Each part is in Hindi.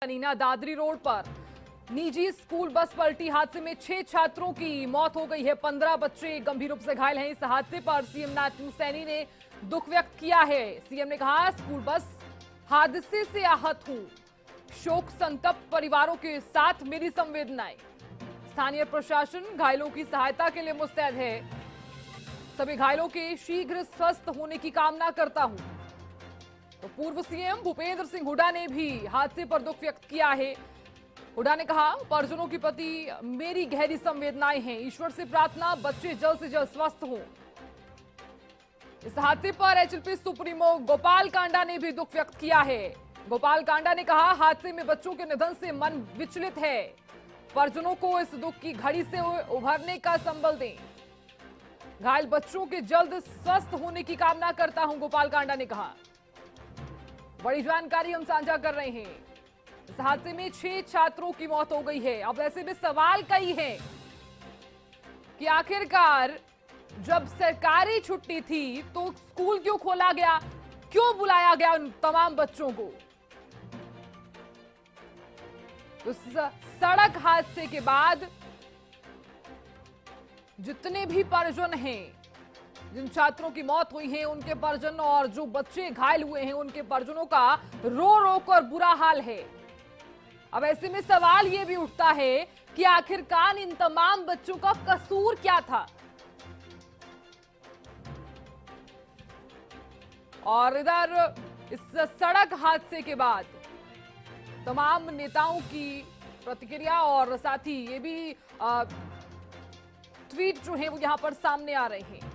कनीना दादरी रोड पर निजी स्कूल बस पलटी। हादसे में 6 छात्रों की मौत हो गई है। 15 बच्चे गंभीर रूप से घायल हैं। इस हादसे पर सीएम नारायण सैनी ने दुख व्यक्त किया है। सीएम ने कहा, स्कूल बस हादसे से आहत हूं, शोक संतप्त परिवारों के साथ मेरी संवेदनाएं। स्थानीय प्रशासन घायलों की सहायता के लिए मुस्तैद है। सभी घायलों के शीघ्र स्वस्थ होने की कामना करता हूं। तो पूर्व सीएम भूपेंद्र सिंह हुड्डा ने भी हादसे पर दुख व्यक्त किया है। हुड्डा ने कहा, परिजनों के प्रति मेरी गहरी संवेदनाएं हैं। ईश्वर से प्रार्थना, बच्चे जल्द से जल्द स्वस्थ हों। इस हादसे पर एचएलपी सुप्रीमो गोपाल कांडा ने भी दुख व्यक्त किया है। गोपाल कांडा ने कहा, हादसे में बच्चों के निधन से मन विचलित है। परिजनों को इस दुख की घड़ी से उभरने का संबल दें। घायल बच्चों के जल्द स्वस्थ होने की कामना करता हूं, गोपाल कांडा ने कहा। बड़ी जानकारी हम साझा कर रहे हैं। इस हादसे में 6 छात्रों की मौत हो गई है। अब ऐसे में सवाल कई है कि आखिरकार जब सरकारी छुट्टी थी तो स्कूल क्यों खोला गया, क्यों बुलाया गया उन तमाम बच्चों को। तो सड़क हादसे के बाद जितने भी परिजन हैं, जिन छात्रों की मौत हुई है उनके परिजन और जो बच्चे घायल हुए हैं उनके परिजनों का रो रो कर बुरा हाल है। अब ऐसे में सवाल यह भी उठता है कि आखिरकार इन तमाम बच्चों का कसूर क्या था। और इधर इस सड़क हादसे के बाद तमाम नेताओं की प्रतिक्रिया और साथ ही ये भी ट्वीट जो है वो यहां पर सामने आ रहे हैं।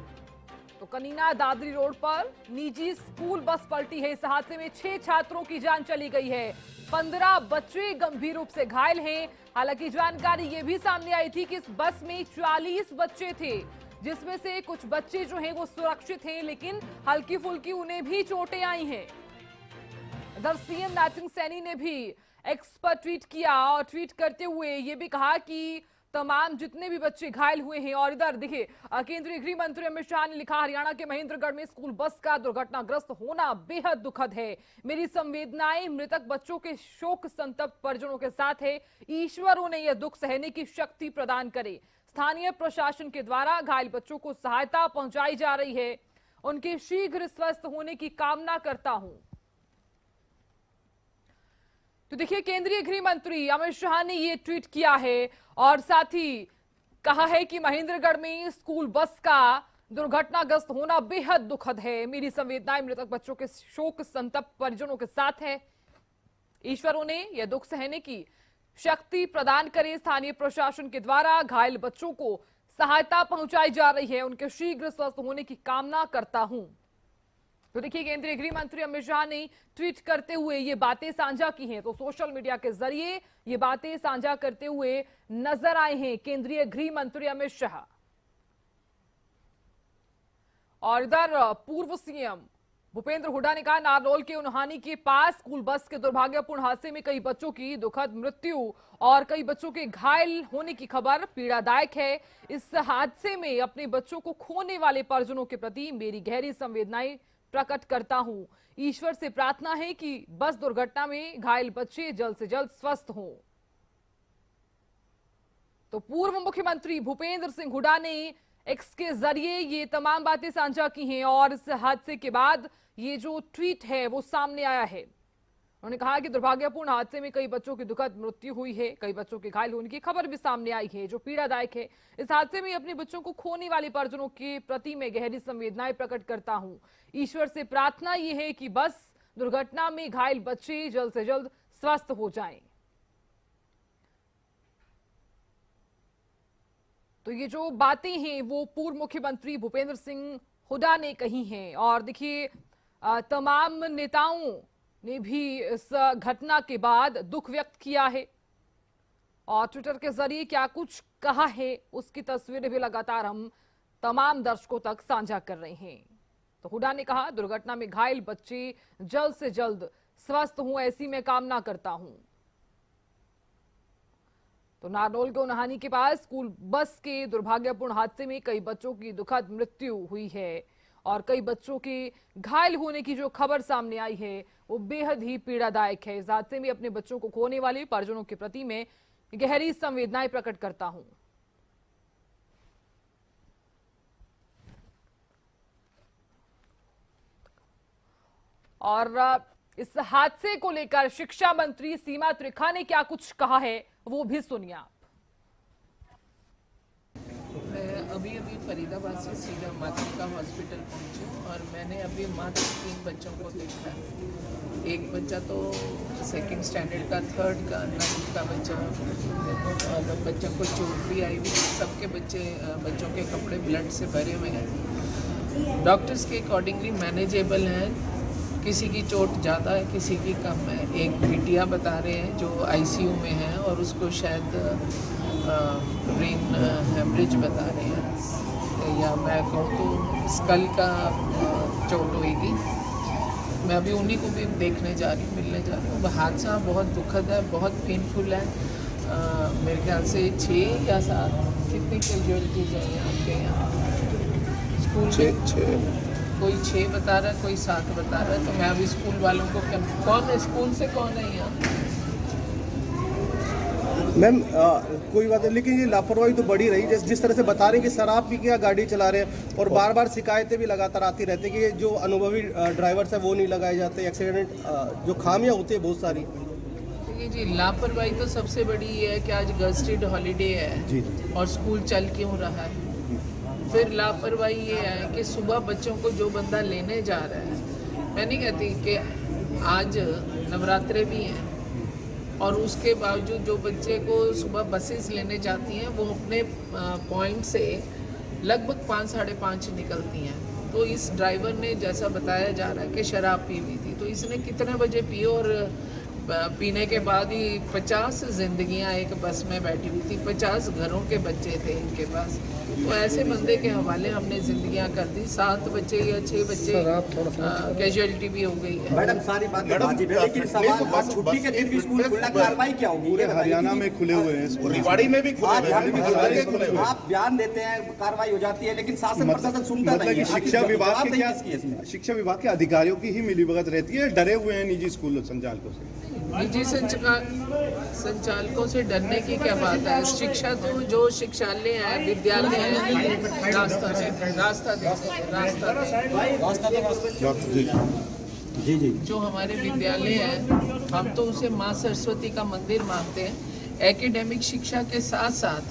तो कनीना दादरी रोड पर निजी स्कूल बस पलटी है। इस हादसे में 6 छात्रों की जान चली गई है। 15 बच्चे गंभीर रूप से घायल हैं। हालांकि जानकारी ये भी सामने आई थी कि इस बस में 40 बच्चे थे, जिसमें से कुछ बच्चे जो हैं वो सुरक्षित हैं, लेकिन हल्की फुल्की उन्हें भी चोटें आई हैं। इधर सीएम नारायण सैनी ने भी एक्स पर ट्वीट किया और ट्वीट करते हुए ये भी कहा कि तमाम जितने भी बच्चे घायल हुए हैं। और इधर देखिए, केंद्रीय गृह मंत्री अमित शाह ने लिखा, हरियाणा के महेंद्रगढ़ में स्कूल बस का दुर्घटनाग्रस्त होना बेहद दुखद है। मेरी संवेदनाएं मृतक बच्चों के शोक संतप्त परिजनों के साथ है। ईश्वर उन्हें यह दुख सहने की शक्ति प्रदान करे। स्थानीय प्रशासन के द्वारा घायल बच्चों को सहायता पहुंचाई जा रही है। उनके शीघ्र स्वस्थ होने की कामना करता हूं। तो देखिए, केंद्रीय गृह मंत्री अमित शाह ने ये ट्वीट किया है और साथ ही कहा है कि महेंद्रगढ़ में स्कूल बस का दुर्घटनाग्रस्त होना बेहद दुखद है। मेरी संवेदनाएं मृतक बच्चों के शोक संतप्त परिजनों के साथ है। ईश्वर उन्हें यह दुख सहने की शक्ति प्रदान करे। स्थानीय प्रशासन के द्वारा घायल बच्चों को सहायता पहुंचाई जा रही है। उनके शीघ्र स्वस्थ होने की कामना करता हूं। तो देखिए, केंद्रीय गृह मंत्री अमित शाह ने ट्वीट करते हुए ये बातें साझा की हैं। तो सोशल मीडिया के जरिए ये बातें साझा करते हुए नजर आए हैं केंद्रीय गृह मंत्री अमित शाह। और इधर पूर्व सीएम भूपेंद्र हुड्डा ने कहा, नारनौल के उन्हानी के पास स्कूल बस के दुर्भाग्यपूर्ण हादसे में कई बच्चों की दुखद मृत्यु और कई बच्चों के घायल होने की खबर पीड़ादायक है। इस हादसे में अपने बच्चों को खोने वाले परिजनों के प्रति मेरी गहरी संवेदनाएं प्रकट करता हूं। ईश्वर से प्रार्थना है कि बस दुर्घटना में घायल बच्चे जल्द से जल्द स्वस्थ हों। तो पूर्व मुख्यमंत्री भूपेंद्र सिंह हुड्डा ने एक्स के जरिए ये तमाम बातें साझा की हैं और इस हादसे के बाद ये जो ट्वीट है वो सामने आया है। उन्होंने कहा कि दुर्भाग्यपूर्ण हादसे में कई बच्चों की दुखद मृत्यु हुई है। कई बच्चों के घायल होने की खबर भी सामने आई है, जो पीड़ादायक है। इस हादसे में अपने बच्चों को खोने वाले परिजनों के प्रति मैं गहरी संवेदनाएं प्रकट करता हूं। ईश्वर से प्रार्थना यह है कि बस दुर्घटना में घायल बच्चे जल्द से जल्द स्वस्थ हो जाएं। तो ये जो बातें हैं वो पूर्व मुख्यमंत्री भूपेंद्र सिंह हुड्डा ने कही हैं। और देखिए, तमाम नेताओं ने भी इस घटना के बाद दुख व्यक्त किया है और ट्विटर के जरिए क्या कुछ कहा है उसकी तस्वीरें भी लगातार हम तमाम दर्शकों तक साझा कर रहे हैं। तो हुड्डा ने कहा, दुर्घटना में घायल बच्चे जल्द से जल्द स्वस्थ हों, ऐसी मैं कामना करता हूं। तो नारनौल के उन्हानी के पास स्कूल बस के दुर्भाग्यपूर्ण हादसे में कई बच्चों की दुखद मृत्यु हुई है और कई बच्चों के घायल होने की जो खबर सामने आई है वो बेहद ही पीड़ादायक है। इस हादसे में अपने बच्चों को खोने वाले परिजनों के प्रति मैं गहरी संवेदनाएं प्रकट करता हूं। और इस हादसे को लेकर शिक्षा मंत्री सीमा त्रिखा ने क्या कुछ कहा है वो भी सुनिए आप। मैं अभी फरीदाबाद से सीधा मातृका हॉस्पिटल पहुंची और मैंने अभी मात्र 3 बच्चों को देखा। एक बच्चा तो सेकंड स्टैंडर्ड का, थर्ड का, 9th का बच्चा, और बच्चों को चोट भी आई हुई। सबके बच्चों के कपड़े ब्लड से भरे हुए हैं। डॉक्टर्स के अकॉर्डिंगली मैनेजेबल हैं। किसी की चोट ज़्यादा है, किसी की कम है। एक बिटिया बता रहे हैं जो आईसीयू में है और उसको शायद ब्रेन हेमरेज बता रहे हैं, या मैं कहूँ तो स्कल का चोट होगी। मैं अभी उन्हीं को भी देखने जा रही हूँ, मिलने जा रही हूँ। हादसा बहुत दुखद है, बहुत पेनफुल है। मेरे ख्याल से 6 या 7 कितनी कैजुअलिटीज़ हैं आपके यहाँ स्कूल में? कोई 6 बता रहा है, कोई 7 बता रहा है। तो मैं अभी स्कूल वालों को कौन है, स्कूल से कौन है यहाँ? मैम कोई बात नहीं, लेकिन ये लापरवाही तो बड़ी रही। जिस तरह से बता रहे हैं कि शराब पी के गाड़ी चला रहे हैं और बार बार शिकायतें भी लगातार आती रहती है कि ये जो अनुभवी ड्राइवर्स है वो नहीं लगाए जाते। एक्सीडेंट जो खामियां होती है बहुत सारी। देखिए जी, लापरवाही तो सबसे बड़ी ये है कि आज गस्टेड हॉलीडे है जी। और स्कूल चल क्यों रहा है। फिर लापरवाही ये है कि सुबह बच्चों को जो बंदा लेने जा रहा है, मैं नहीं कहती कि आज नवरात्रे भी हैं और उसके बावजूद जो बच्चे को सुबह बसेस लेने जाती हैं वो अपने पॉइंट से लगभग 5 साढ़े 5 निकलती हैं। तो इस ड्राइवर ने जैसा बताया जा रहा है कि शराब पी हुई थी, तो इसने कितने बजे पी और पीने के बाद ही 50 जिंदगियां एक बस में बैठी हुई थी, 50 घरों के बच्चे थे इनके पास। तो ऐसे बंदे के हवाले हमने जिंदगियां कर दी। 7 बच्चे या 6 बच्चे कैजुअलिटी भी हो गई है। मैडम सारी बात लेकिन सवाल छुट्टी के दिन भी स्कूल खुला, कार्रवाई क्या होगी? पूरे हरियाणा में खुले हुए हैं, रेवाड़ी में भी खुले हैं। आप बयान देते हैं, कार्रवाई हो जाती है, लेकिन शासन प्रशासन सुनता नहीं है। शिक्षा विभाग के अधिकारियों की ही मिलीभगत रहती है, डरे हुए हैं निजी स्कूल संचालकों से। निजी संचालकों से डरने की क्या बात है? शिक्षा तो जो शिक्षालय है, विद्यालय है, रास्ता जी जो हमारे विद्यालय है, हम तो उसे माँ सरस्वती का मंदिर मानते हैं। एकेडमिक शिक्षा के साथ साथ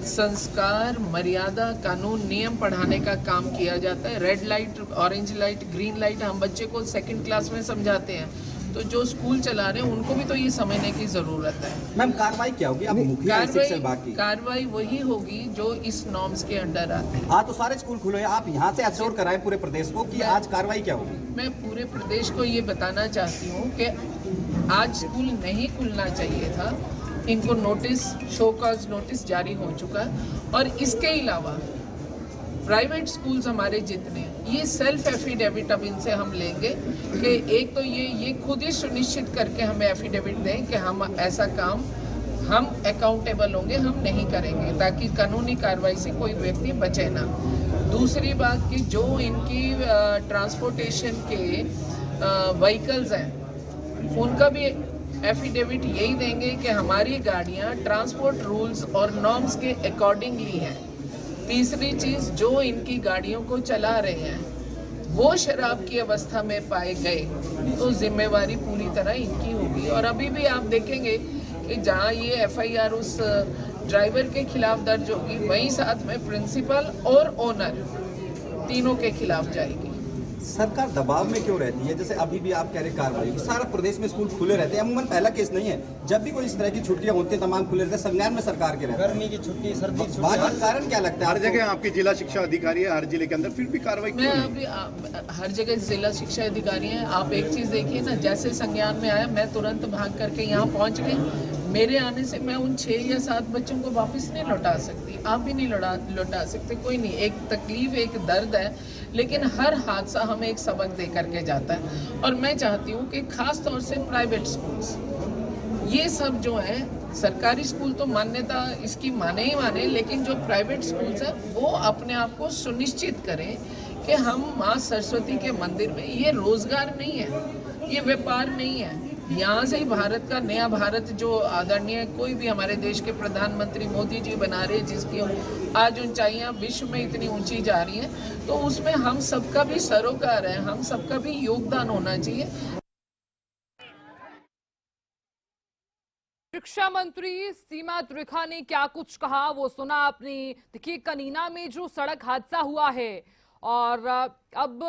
संस्कार, मर्यादा, कानून, नियम पढ़ाने का काम किया जाता है। Red light, orange light, green light हम बच्चे को 2nd क्लास में समझाते हैं। तो जो स्कूल चला रहे हैं उनको भी तो ये समझने की जरूरत है। मैम कार्रवाई क्या होगी? अब मुखिया शिक्षा विभाग की कार्रवाई वही होगी जो इस नॉर्म्स के अंडर आती है। आज तो सारे स्कूल खुले हैं, आप यहाँ से अश्योर कराएं पूरे प्रदेश को कि आज कार्रवाई क्या होगी? मैं पूरे प्रदेश को ये बताना चाहती हूँ कि आज स्कूल नहीं खुलना चाहिए था। इनको नोटिस, शो कॉज नोटिस जारी हो चुका है। और इसके अलावा प्राइवेट स्कूल्स हमारे जितने, ये सेल्फ एफिडेविट अब इनसे हम लेंगे कि एक तो ये खुद ही सुनिश्चित करके हमें एफिडेविट दें कि हम ऐसा काम हम अकाउंटेबल होंगे, हम नहीं करेंगे, ताकि कानूनी कार्रवाई से कोई व्यक्ति बचे ना। दूसरी बात कि जो इनकी ट्रांसपोर्टेशन के व्हीकल्स हैं उनका भी एफिडेविट यही देंगे कि हमारी गाड़ियाँ ट्रांसपोर्ट रूल्स और नॉर्म्स के अकॉर्डिंगली हैं। तीसरी चीज़, जो इनकी गाड़ियों को चला रहे हैं वो शराब की अवस्था में पाए गए तो जिम्मेवारी पूरी तरह इनकी होगी। और अभी भी आप देखेंगे कि जहां ये एफआईआर उस ड्राइवर के खिलाफ दर्ज होगी, वहीं साथ में प्रिंसिपल और ओनर तीनों के खिलाफ जाएगी। सरकार दबाव में क्यों रहती है? जैसे अभी भी आप कह रहे कार्रवाई, सारा प्रदेश में स्कूल खुले रहते हैं। अमूमन पहला केस नहीं है, जब भी कोई इस तरह की छुट्टियां होती हैं तमाम खुले रहते हैं, संज्ञान में सरकार के रहते हैं। गर्मी की छुट्टी, सर्दी की छुट्टी, कारण क्या लगता है? हर जगह आपकी जिला शिक्षा अधिकारी है, हर जिले के अंदर, फिर भी कार्रवाई मैं अभी हर जगह जिला शिक्षा अधिकारी हैं। आप एक चीज़ देखिए ना, जैसे संज्ञान में आया मैं तुरंत भाग करके यहाँ पहुँच गई। मेरे आने से मैं उन 6 या 7 बच्चों को वापस नहीं लौटा सकती, आप भी नहीं लौटा सकते। कोई नहीं, एक तकलीफ, एक दर्द है, लेकिन हर हादसा हमें एक सबक दे करके जाता है। और मैं चाहती हूँ कि ख़ास तौर से प्राइवेट स्कूल्स, ये सब जो है, सरकारी स्कूल तो मान्यता इसकी माने ही माने, लेकिन जो प्राइवेट स्कूल्स हैं वो अपने आप को सुनिश्चित करें कि हम माँ सरस्वती के मंदिर में, ये रोजगार नहीं है, ये व्यापार नहीं है। यहाँ से ही भारत का नया भारत जो आदरणीय कोई भी हमारे देश के प्रधानमंत्री मोदी जी बना रहे हैं, जिसकी आज ऊंचाइयाँ विश्व में इतनी ऊंची जा रही हैं, तो उसमें हम सबका भी सरोकार है, हम सबका भी योगदान होना चाहिए। शिक्षा मंत्री सीमा त्रिखा ने क्या कुछ कहा वो सुना आपने। देखिए, कनीना में जो सड़क हादसा हुआ है और अब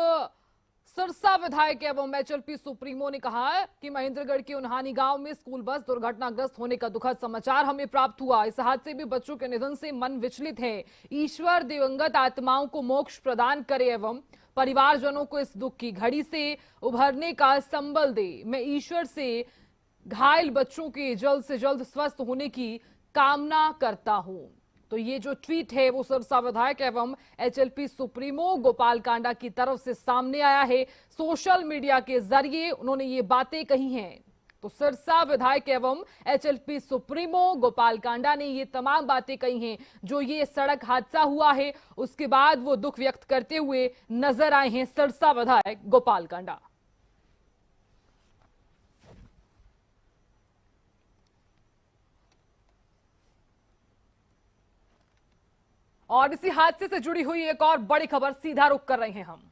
सिरसा विधायक एवं एचएलपी सुप्रीमो ने कहा कि महेंद्रगढ़ के उन्हानी गांव में स्कूल बस दुर्घटनाग्रस्त होने का दुखद समाचार हमें प्राप्त हुआ। इस हादसे में बच्चों के निधन से मन विचलित है। ईश्वर दिवंगत आत्माओं को मोक्ष प्रदान करे एवं परिवारजनों को इस दुख की घड़ी से उभरने का संबल दे। मैं ईश्वर से घायल बच्चों के जल्द से जल्द स्वस्थ होने की कामना करता हूं। तो ये जो ट्वीट है वो सिरसा विधायक एवं एचएलपी सुप्रीमो गोपाल कांडा की तरफ से सामने आया है। सोशल मीडिया के जरिए उन्होंने ये बातें कही हैं। तो सिरसा विधायक एवं एचएलपी सुप्रीमो गोपाल कांडा ने ये तमाम बातें कही हैं जो ये सड़क हादसा हुआ है उसके बाद वो दुख व्यक्त करते हुए नजर आए हैं सिरसा विधायक गोपाल कांडा। और इसी हादसे से जुड़ी हुई एक और बड़ी खबर सीधा रुख कर रहे हैं हम।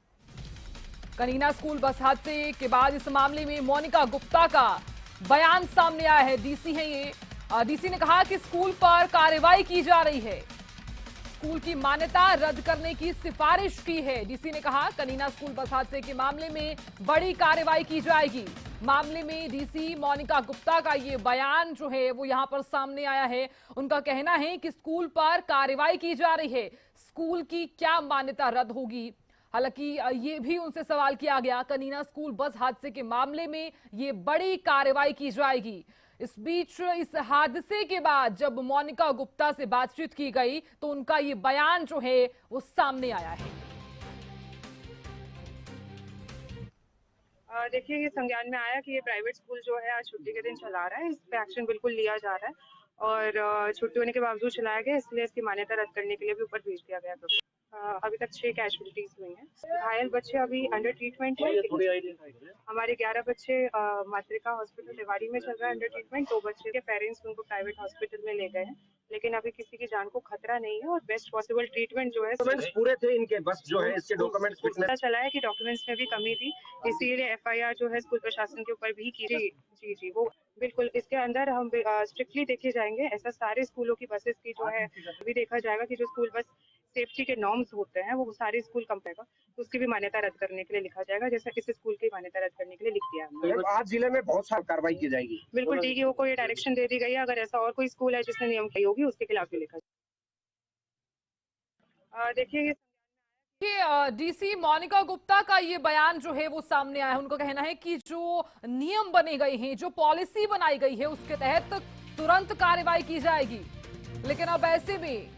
कनीना स्कूल बस हादसे के बाद इस मामले में मोनिका गुप्ता का बयान सामने आया है। डीसी है ये। डीसी ने कहा कि स्कूल पर कार्रवाई की जा रही है, स्कूल की मान्यता रद्द करने की सिफारिश की है। डीसी ने कहा कनीना स्कूल बस हादसे के मामले में बड़ी कार्रवाई की जाएगी। मामले में डीसी मोनिका गुप्ता का ये बयान जो है वो यहां पर सामने आया है। उनका कहना है कि स्कूल पर कार्रवाई की जा रही है, स्कूल की क्या मान्यता रद्द होगी। हालांकि ये भी उनसे सवाल किया गया, कनीना स्कूल बस हादसे के मामले में ये बड़ी कार्रवाई की जाएगी। इस बीच इस हादसे के बाद जब मोनिका गुप्ता से बातचीत की गई तो उनका ये बयान जो है वो सामने आया है। देखिए, ये संज्ञान में आया कि ये प्राइवेट स्कूल जो है आज छुट्टी के दिन चला रहा है, इस पे एक्शन बिल्कुल लिया जा रहा है और छुट्टी होने के बावजूद चलाया गया, इसलिए इसकी मान्यता रद्द करने के लिए भी ऊपर भेज दिया गया। अभी तक 6 कैजुअलिटीज हुई हैं। घायल बच्चे अभी अंडर ट्रीटमेंट है। हमारे 11 बच्चे मातृका हॉस्पिटल रेवाड़ी में चल रहा है अंडर ट्रीटमेंट। 2 बच्चे के पेरेंट्स उनको प्राइवेट हॉस्पिटल में ले गए हैं, लेकिन अभी किसी की जान को खतरा नहीं है और बेस्ट पॉसिबल ट्रीटमेंट जो है। डॉक्यूमेंट्स पूरे थे इनके, बस जो है इसके डॉक्यूमेंट्स पता चला है कि डॉक्यूमेंट्स में भी कमी थी, इसीलिए एफआईआर जो है स्कूल प्रशासन के ऊपर भी की। जी वो बिल्कुल इसके अंदर हम स्ट्रिक्टली देखे जाएंगे। ऐसा सारे स्कूलों की बसेस की जो है अभी देखा जाएगा कि जो स्कूल बस सेफ्टी के नॉर्म्स होते हैं वो सारे स्कूल कंपनी तो उसकी भी मान्यता रद्द करने के लिए लिखा जाएगा, जैसा इस स्कूल की मान्यता रद्द करने के लिए लिख दिया है। आज जिले में बहुत सारी कार्रवाई की जाएगी। बिल्कुल डीईओ को ये डायरेक्शन दे दी गई है, अगर ऐसा और कोई स्कूल है जिसने नियम की होगी उसके खिलाफ भी लिखा जाएगा। देखिए, डीसी मोनिका गुप्ता का ये बयान जो है वो सामने आया है। उनका कहना है कि जो नियम बने गए हैं, जो पॉलिसी बनाई गई है उसके तहत तुरंत कार्रवाई की जाएगी, लेकिन अब ऐसे में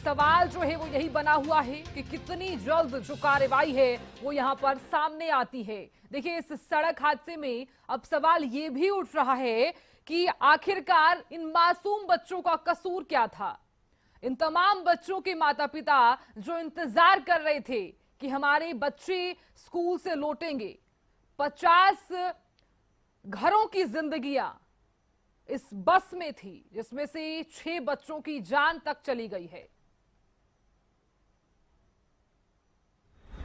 सवाल जो है वो यही बना हुआ है कि कितनी जल्द जो कार्रवाई है वो यहां पर सामने आती है। देखिए, इस सड़क हादसे में अब सवाल ये भी उठ रहा है कि आखिरकार इन मासूम बच्चों का कसूर क्या था। इन तमाम बच्चों के माता पिता जो इंतजार कर रहे थे कि हमारे बच्चे स्कूल से लौटेंगे, 50 घरों की जिंदगियां इस बस में थी जिसमें से 6 बच्चों की जान तक चली गई है।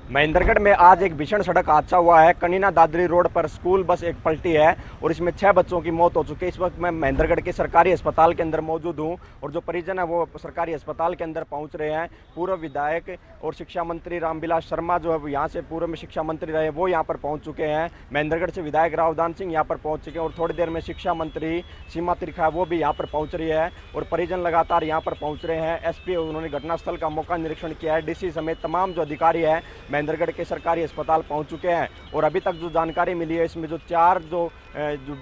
महेंद्रगढ़ में आज एक भीषण सड़क हादसा हुआ है। कनीना दादरी रोड पर स्कूल बस एक पलटी है और इसमें 6 बच्चों की मौत हो चुकी है। इस वक्त मैं महेंद्रगढ़ के सरकारी अस्पताल के अंदर मौजूद हूं और जो परिजन है वो सरकारी अस्पताल के अंदर पहुंच रहे हैं। पूर्व विधायक और शिक्षा मंत्री रामविलास शर्मा जो है यहाँ से पूर्व में शिक्षा मंत्री रहे वो यहाँ पर पहुँच चुके हैं। महेंद्रगढ़ से विधायक रावदान सिंह यहाँ पर पहुँच चुके हैं और थोड़ी देर में शिक्षा मंत्री सीमा त्रिखा वो भी यहाँ पर पहुँच रही है और परिजन लगातार यहाँ पर पहुँच रहे हैं। एसपी उन्होंने घटनास्थल का मौका निरीक्षण किया है। डीसी समेत तमाम जो अधिकारी है महेंद्रगढ़ के सरकारी अस्पताल पहुंच चुके हैं। और अभी तक जो जानकारी मिली है, इसमें जो 4 जो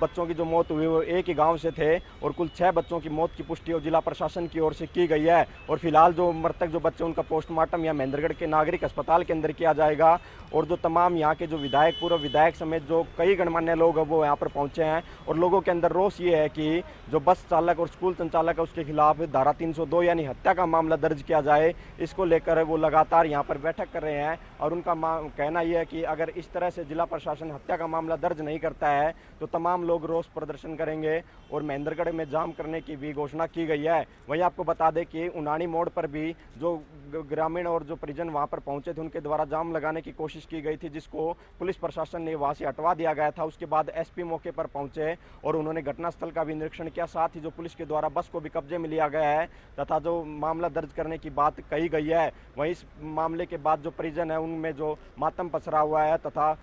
बच्चों की जो मौत हुई वो एक ही गांव से थे, और कुल 6 बच्चों की मौत की पुष्टि जिला प्रशासन की ओर से की गई है। और फिलहाल जो मृतक जो बच्चे उनका पोस्टमार्टम यहाँ महेंद्रगढ़ के नागरिक अस्पताल के अंदर किया जाएगा। और जो तमाम यहाँ के जो विधायक, पूर्व विधायक समेत जो कई गणमान्य लोग हैं वो यहाँ पर पहुँचे हैं। और लोगों के अंदर रोष ये है कि जो बस चालक और स्कूल संचालक है उसके खिलाफ धारा 302 यानी हत्या का मामला दर्ज किया जाए, इसको लेकर वो लगातार यहाँ पर बैठक कर रहे हैं। और उनका कहना यह है कि अगर इस तरह से जिला प्रशासन हत्या का मामला दर्ज नहीं करता है तो तमाम लोग रोष प्रदर्शन करेंगे और महेंद्रगढ़ में जाम करने की भी घोषणा की गई है। वहीं आपको बता दें कि उनानी मोड़ पर भी जो ग्रामीण और जो परिजन वहां पर पहुंचे थे उनके द्वारा जाम लगाने की कोशिश की गई थी, जिसको पुलिस प्रशासन ने वहां से हटवा दिया गया था। उसके बाद एसपी मौके पर पहुंचे और उन्होंने घटनास्थल का भी निरीक्षण किया। साथ ही जो पुलिस के द्वारा बस को भी कब्जे में लिया गया है तथा जो मामला दर्ज करने की बात कही गई है। वहीं इस मामले के बाद जो परिजन है उनमें जो मातम पसरा हुआ है तथा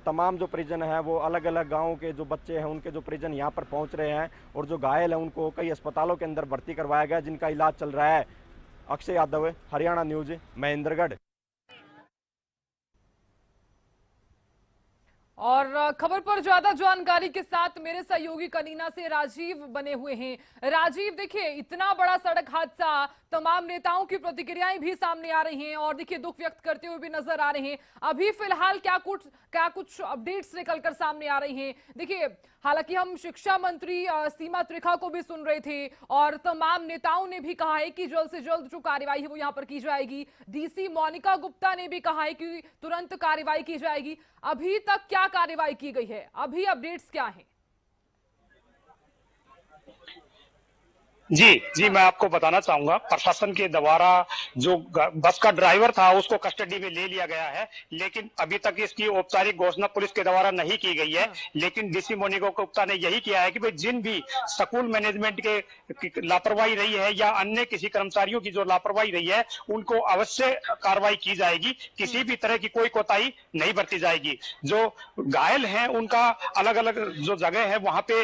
तमाम जो परिजन है वो अलग अलग गाँव के जो बच्चे हैं उनके जो परिजन यहाँ पर पहुँच रहे हैं और जो घायल है उनको कई अस्पतालों के अंदर भर्ती करवाया गया जिनका इलाज चल रहा है। अक्षय यादव, हरियाणा न्यूज, महेंद्रगढ़। और खबर पर ज्यादा जानकारी के साथ मेरे सहयोगी कनीना से राजीव बने हुए हैं। राजीव, देखिए इतना बड़ा सड़क हादसा, तमाम नेताओं की प्रतिक्रियाएं भी सामने आ रही हैं और देखिए दुख व्यक्त करते हुए भी नजर आ रहे हैं। अभी फिलहाल क्या कुछ अपडेट्स निकलकर सामने आ रही हैं? देखिए हालांकि हम शिक्षा मंत्री सीमा त्रिखा को भी सुन रहे थे और तमाम नेताओं ने भी कहा है कि जल्द से जल्द जो कार्रवाई है वो यहाँ पर की जाएगी। डीसी मोनिका गुप्ता ने भी कहा है कि तुरंत कार्रवाई की जाएगी। अभी तक क्या कार्रवाई की गई है? अभी अपडेट्स क्या हैं? जी मैं आपको बताना चाहूंगा, प्रशासन के द्वारा जो बस का ड्राइवर था उसको कस्टडी में ले लिया गया है, लेकिन अभी तक इसकी औपचारिक घोषणा पुलिस के द्वारा नहीं की गई है। लेकिन डीसी मोनिका गुप्ता ने यही किया है कि भाई जिन भी स्कूल मैनेजमेंट के लापरवाही रही है या अन्य किसी कर्मचारियों की जो लापरवाही रही है उनको अवश्य कार्रवाई की जाएगी। किसी भी तरह की कोई कोताही नहीं बरती जाएगी। जो घायल हैं उनका अलग अलग जो जगह है वहां पे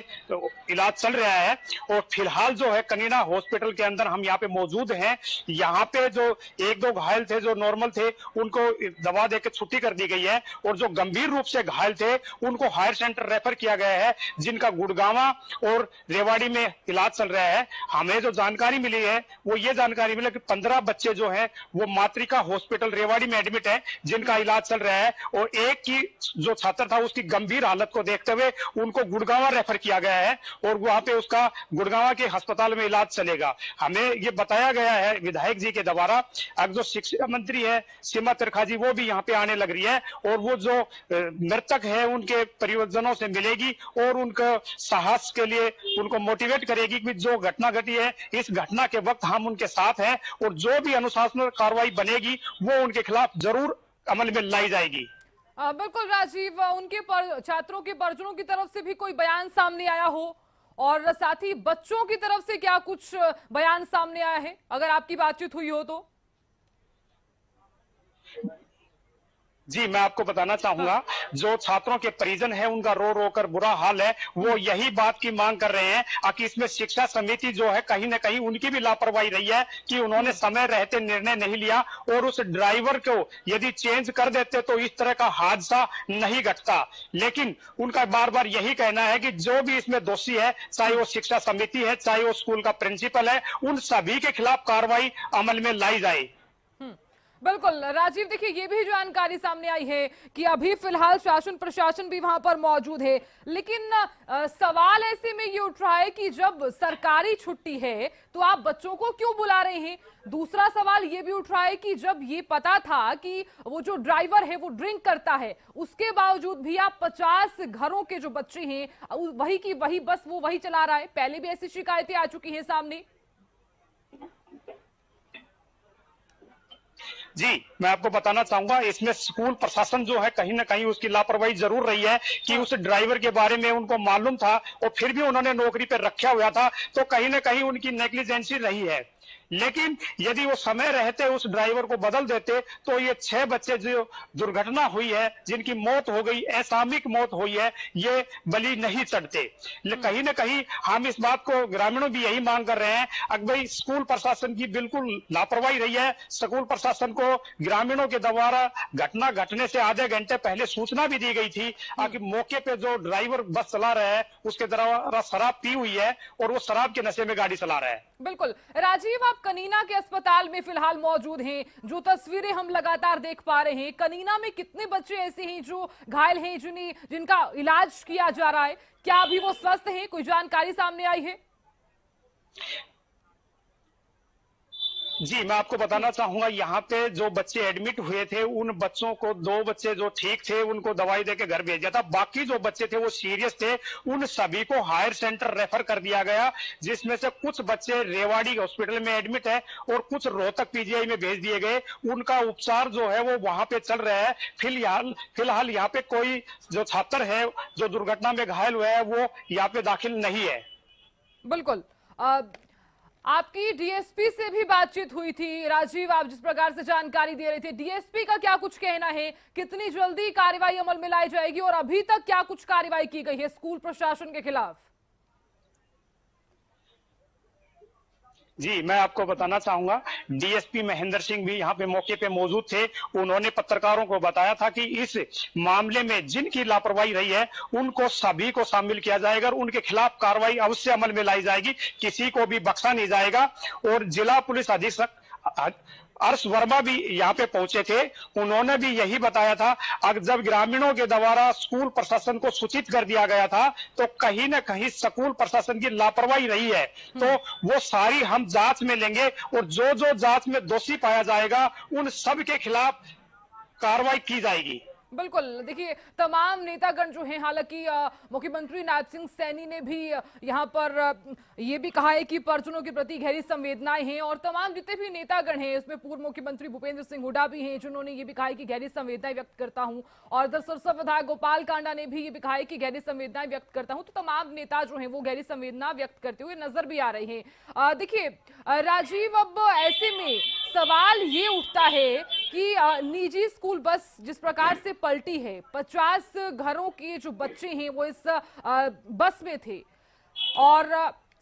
इलाज चल रहा है और फिलहाल जो है कनीना हॉस्पिटल के अंदर हम यहाँ पे मौजूद हैं। यहाँ पे जो 1-2 घायल थे जो नॉर्मल थे उनको दवा देकर छुट्टी कर दी गई है और जो गंभीर रूप से घायल थे उनको हायर सेंटर रेफर किया गया है, जिनका गुड़गांवा और रेवाड़ी में इलाज चल रहा है। हमें जो जानकारी मिली है वो ये जानकारी मिली कि 15 बच्चे जो है वो मातृका हॉस्पिटल रेवाड़ी में एडमिट है जिनका इलाज चल रहा है और एक की जो छात्र था उसकी गंभीर हालत को देखते हुए उनको गुड़गांवा रेफर किया गया है और वहां पे उसका गुड़गांवा के अस्पताल में इलाज चलेगा। हमें ये बताया गया है विधायक जी के द्वारा, अब जो शिक्षा मंत्री है सीमा त्रिखा जी वो भी यहाँ पे आने लग रही है और वो जो मृतक है उनके परिजनों से मिलेगी और उनका साहस के लिए उनको मोटिवेट करेगी कि जो घटना घटी है इस घटना के वक्त हम उनके साथ हैं और जो भी अनुशासनात्मक कार्रवाई बनेगी वो उनके खिलाफ जरूर अमल में लाई जाएगी। बिल्कुल राजीव, उनके छात्रों के परिजनों की तरफ से भी कोई बयान सामने आया हो और साथ ही बच्चों की तरफ से क्या कुछ बयान सामने आया है, अगर आपकी बातचीत हुई हो तो? जी मैं आपको बताना चाहूंगा, जो छात्रों के परिजन है उनका रो रो कर बुरा हाल है। वो यही बात की मांग कर रहे हैं कि इसमें शिक्षा समिति जो है कहीं ना कहीं उनकी भी लापरवाही रही है कि उन्होंने समय रहते निर्णय नहीं लिया और उस ड्राइवर को यदि चेंज कर देते तो इस तरह का हादसा नहीं घटता। लेकिन उनका बार बार यही कहना है कि जो भी इसमें दोषी है, चाहे वो शिक्षा समिति है चाहे वो स्कूल का प्रिंसिपल है, उन सभी के खिलाफ कार्रवाई अमल में लाई जाए। बिल्कुल राजीव, देखिए ये भी जानकारी सामने आई है कि अभी फिलहाल शासन प्रशासन भी वहां पर मौजूद है, लेकिन सवाल ऐसे में ये उठ रहा है कि जब सरकारी छुट्टी है तो आप बच्चों को क्यों बुला रहे हैं? दूसरा सवाल ये भी उठ रहा है कि जब ये पता था कि वो जो ड्राइवर है वो ड्रिंक करता है, उसके बावजूद भी आप 50 घरों के जो बच्चे हैं वही की वही बस वो वही चला रहा है। पहले भी ऐसी शिकायतें आ चुकी हैं सामने। जी मैं आपको बताना चाहूंगा, इसमें स्कूल प्रशासन जो है कहीं ना कहीं उसकी लापरवाही जरूर रही है कि उस ड्राइवर के बारे में उनको मालूम था और फिर भी उन्होंने नौकरी पर रखा हुआ था, तो कहीं ना कहीं उनकी नेग्लिजेंसी रही है। लेकिन यदि वो समय रहते उस ड्राइवर को बदल देते तो ये 6 बच्चे जो दुर्घटना हुई है, जिनकी मौत हो गई, असामयिक मौत हुई है, ये बलि नहीं चढ़ते। कहीं ना कहीं हम इस बात को, ग्रामीणों भी यही मांग कर रहे हैं, भाई स्कूल प्रशासन की बिल्कुल लापरवाही रही है। स्कूल प्रशासन को ग्रामीणों के द्वारा घटना घटने से आधे घंटे पहले सूचना भी दी गई थी कि मौके पे जो ड्राइवर बस चला रहा है उसके द्वारा शराब पी हुई है और वो शराब के नशे में गाड़ी चला रहा है। बिल्कुल राजीव, आप कनीना के अस्पताल में फिलहाल मौजूद हैं। जो तस्वीरें हम लगातार देख पा रहे हैं, कनीना में कितने बच्चे ऐसे हैं जो घायल हैं, जिनका इलाज किया जा रहा है? क्या अभी वो स्वस्थ हैं? कोई जानकारी सामने आई है? जी, मैं आपको बताना चाहूंगा, यहाँ पे जो बच्चे एडमिट हुए थे उन बच्चों को 2 बच्चे जो ठीक थे उनको दवाई देके घर भेज दिया था। बाकी जो बच्चे थे वो सीरियस थे, उन सभी को हायर सेंटर रेफर कर दिया गया, जिसमें से कुछ बच्चे रेवाड़ी हॉस्पिटल में एडमिट है और कुछ रोहतक पीजीआई में भेज दिए गए। उनका उपचार जो है वो वहां पे चल रहा है। फिलहाल यहाँ पे कोई जो छात्र है जो दुर्घटना में घायल हुआ है वो यहाँ पे दाखिल नहीं है। बिल्कुल। आपकी डीएसपी से भी बातचीत हुई थी राजीव, आप जिस प्रकार से जानकारी दे रहे थे, डीएसपी का क्या कुछ कहना है? कितनी जल्दी कार्रवाई अमल में लाई जाएगी और अभी तक क्या कुछ कार्रवाई की गई है स्कूल प्रशासन के खिलाफ? जी, मैं आपको बताना चाहूंगा, डीएसपी महेंद्र सिंह भी यहाँ पे मौके पे मौजूद थे। उन्होंने पत्रकारों को बताया था कि इस मामले में जिनकी लापरवाही रही है उनको सभी को शामिल किया जाएगा और उनके खिलाफ कार्रवाई अवश्य अमल में लाई जाएगी, किसी को भी बख्शा नहीं जाएगा। और जिला पुलिस अधीक्षक अर्श वर्मा भी यहाँ पे पहुंचे थे, उन्होंने भी यही बताया था अगर जब ग्रामीणों के द्वारा स्कूल प्रशासन को सूचित कर दिया गया था तो कहीं न कहीं स्कूल प्रशासन की लापरवाही रही है, तो वो सारी हम जांच में लेंगे और जो जो जांच में दोषी पाया जाएगा उन सब के खिलाफ कार्रवाई की जाएगी। बिल्कुल, देखिए तमाम नेतागण जो हैं, हालांकि मुख्यमंत्री नायब सिंह सैनी ने भी यहाँ पर ये भी कहा है कि परिजनों के प्रति गहरी संवेदनाएं हैं और तमाम जितने भी नेतागण हैं उसमें पूर्व मुख्यमंत्री भूपेंद्र सिंह हुड्डा भी हैं जिन्होंने ये भी कहा है कि गहरी संवेदनाएं व्यक्त करता हूं, और दरसरसा विधायक गोपाल कांडा ने भी ये भी कहा है कि गहरी संवेदनाएं व्यक्त करता हूं। तो तमाम नेता जो हैं वो गहरी संवेदना व्यक्त करते हुए नजर भी आ रहे हैं। देखिए राजीव, अब ऐसे में सवाल ये उठता है कि निजी स्कूल बस जिस प्रकार से पलटी है, 50 घरों के जो बच्चे हैं वो इस बस में थे, और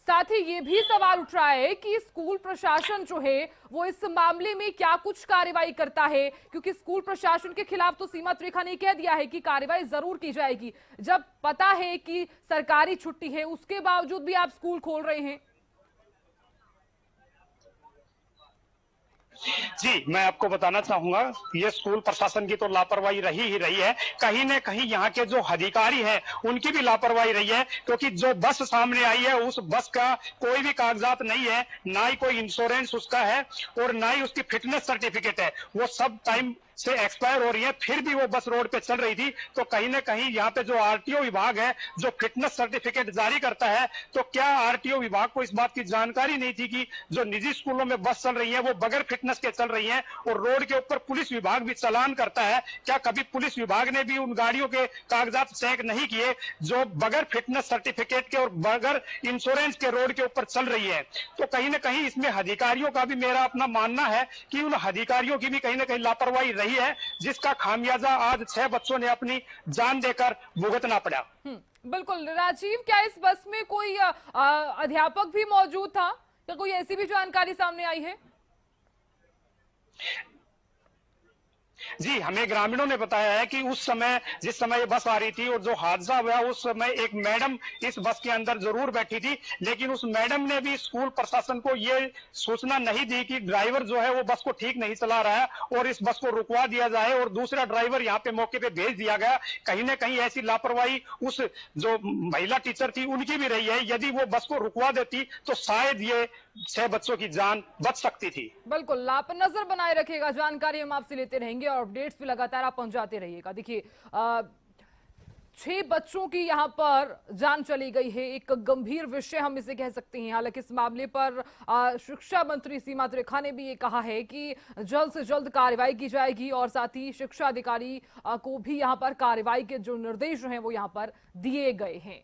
साथ ही ये भी सवाल उठ रहा है कि स्कूल प्रशासन जो है वो इस मामले में क्या कुछ कार्रवाई करता है, क्योंकि स्कूल प्रशासन के खिलाफ तो सीमा त्रिखा ने कह दिया है कि कार्रवाई जरूर की जाएगी। जब पता है कि सरकारी छुट्टी है उसके बावजूद भी आप स्कूल खोल रहे हैं। जी, मैं आपको बताना चाहूंगा, ये स्कूल प्रशासन की तो लापरवाही रही ही रही है, कहीं न कहीं यहाँ के जो अधिकारी हैं उनकी भी लापरवाही रही है, क्योंकि जो बस सामने आई है उस बस का कोई भी कागजात नहीं है, ना ही कोई इंश्योरेंस उसका है और ना ही उसकी फिटनेस सर्टिफिकेट है, वो सब टाइम से एक्सपायर हो रही है, फिर भी वो बस रोड पे चल रही थी। तो कहीं ना कहीं यहाँ पे जो आरटीओ विभाग है जो फिटनेस सर्टिफिकेट जारी करता है, तो क्या आरटीओ विभाग को इस बात की जानकारी नहीं थी कि जो निजी स्कूलों में बस चल रही है वो बगैर फिटनेस के चल रही है और रोड के ऊपर पुलिस विभाग भी चालान करता है? क्या कभी पुलिस विभाग ने भी उन गाड़ियों के कागजात चेक नहीं किए जो बगैर फिटनेस सर्टिफिकेट के और बगैर इंश्योरेंस के रोड के ऊपर चल रही है? तो कहीं ना कहीं इसमें अधिकारियों का भी मेरा अपना मानना है कि उन अधिकारियों की भी कहीं ना कहीं लापरवाही रही है, जिसका खामियाजा आज 6 बच्चों ने अपनी जान देकर भुगतना पड़ा। बिल्कुल राजीव, क्या इस बस में कोई अध्यापक भी मौजूद था? क्या कोई ऐसी भी जानकारी सामने आई है? जी, हमें ग्रामीणों ने बताया है कि उस समय जिस समय ये बस आ रही थी और जो हादसा हुआ उस समय एक मैडम इस बस के अंदर जरूर बैठी थी, लेकिन उस मैडम ने भी स्कूल प्रशासन को ये सूचना नहीं दी कि ड्राइवर जो है वो बस को ठीक नहीं चला रहा है और इस बस को रुकवा दिया जाए और दूसरा ड्राइवर यहाँ पे मौके पे भेज दिया गया। कहीं ना कहीं ऐसी लापरवाही उस जो महिला टीचर थी उनकी भी रही है। यदि वो बस को रुकवा देती तो शायद ये 6 बच्चों की जान बच सकती थी। बिल्कुल, आप नजर बनाए रखिएगा, जानकारी हम आपसे लेते रहेंगे और अपडेट्स भी लगातार आप पहुंचाते रहिएगा। देखिए 6 बच्चों की यहां पर जान चली गई है, एक गंभीर विषय हम इसे कह सकते हैं। हालांकि इस मामले पर शिक्षा मंत्री सीमा त्रिखा ने भी ये कहा है कि जल्द से जल्द कार्रवाई की जाएगी और साथ ही शिक्षा अधिकारी को भी यहां पर कार्रवाई के जो निर्देश हैं वो यहां पर दिए गए हैं।